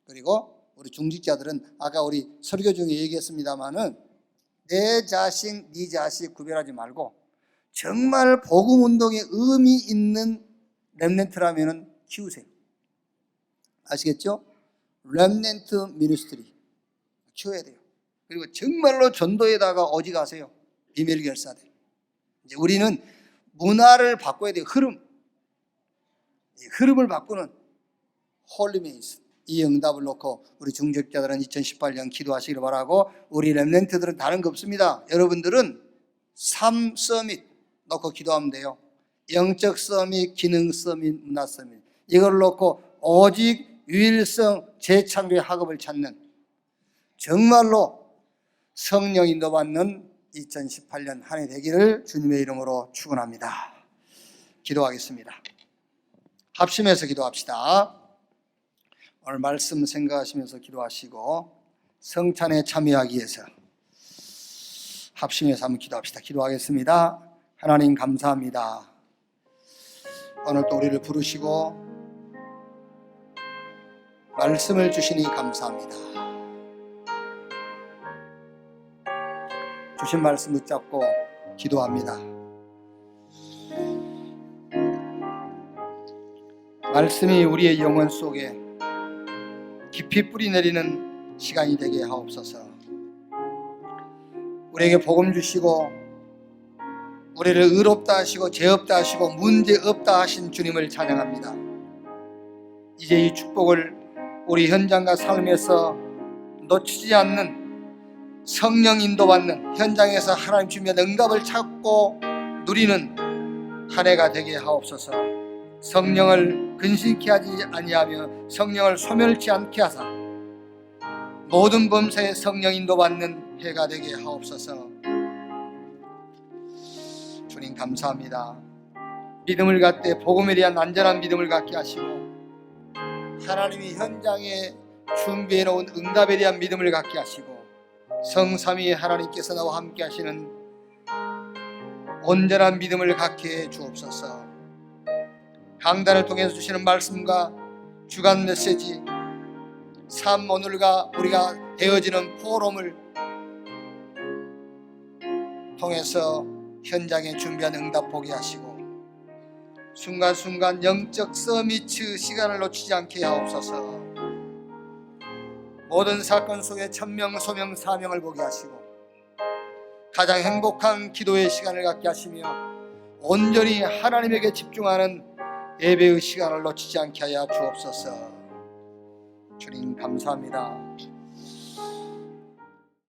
그리고 우리 중직자들은 아까 우리 설교 중에 얘기했습니다마는 내 자식, 네 자식 구별하지 말고 정말 복음 운동에 의미 있는 렘넌트라면은 키우세요. 아시겠죠? 렘넌트 미니스트리 키워야 돼요. 그리고 정말로 전도에다가 오직하세요. 비밀 결사들. 이제 우리는 문화를 바꿔야 돼요. 흐름을 바꾸는 홀리메이스. 이 응답을 놓고 우리 중직자들은 2018년 기도하시길 바라고, 우리 렘넌트들은 다른 거 없습니다. 여러분들은 3 서밋 놓고 기도하면 돼요. 영적 서밋, 기능 서밋, 문화 서밋. 이걸 놓고 오직 유일성 재창조의 학업을 찾는, 정말로 성령 인도받는 2018년 한 해 되기를 주님의 이름으로 축원합니다. 기도하겠습니다. 합심해서 기도합시다. 오늘 말씀 생각하시면서 기도하시고 성찬에 참여하기 위해서 합심해서 한번 기도합시다. 기도하겠습니다. 하나님 감사합니다. 오늘 또 우리를 부르시고 말씀을 주시니 감사합니다. 주신 말씀 붙잡고 기도합니다. 말씀이 우리의 영혼 속에 깊이 뿌리 내리는 시간이 되게 하옵소서. 우리에게 복음 주시고 우리를 의롭다 하시고 죄 없다 하시고 문제 없다 하신 주님을 찬양합니다. 이제 이 축복을 우리 현장과 삶에서 놓치지 않는, 성령 인도받는 현장에서 하나님 주님의 응답을 찾고 누리는 한 해가 되게 하옵소서. 성령을 근심케 하지 아니하며 성령을 소멸치 않게 하사 모든 범사에 성령 인도받는 해가 되게 하옵소서. 주님 감사합니다. 믿음을 갖되 복음에 대한 안전한 믿음을 갖게 하시고 하나님이 현장에 준비해 놓은 응답에 대한 믿음을 갖게 하시고 성삼위 하나님께서 나와 함께 하시는 온전한 믿음을 갖게 해 주옵소서. 강단을 통해서 주시는 말씀과 주간 메시지, 삶 오늘과 우리가 되어지는 포럼을 통해서 현장에 준비한 응답 보게 하시고 순간순간 영적 서미트 시간을 놓치지 않게 하옵소서. 모든 사건 속에 천명, 소명, 사명을 보게 하시고 가장 행복한 기도의 시간을 갖게 하시며 온전히 하나님에게 집중하는 예배의 시간을 놓치지 않게 하여 주옵소서. 주님 감사합니다.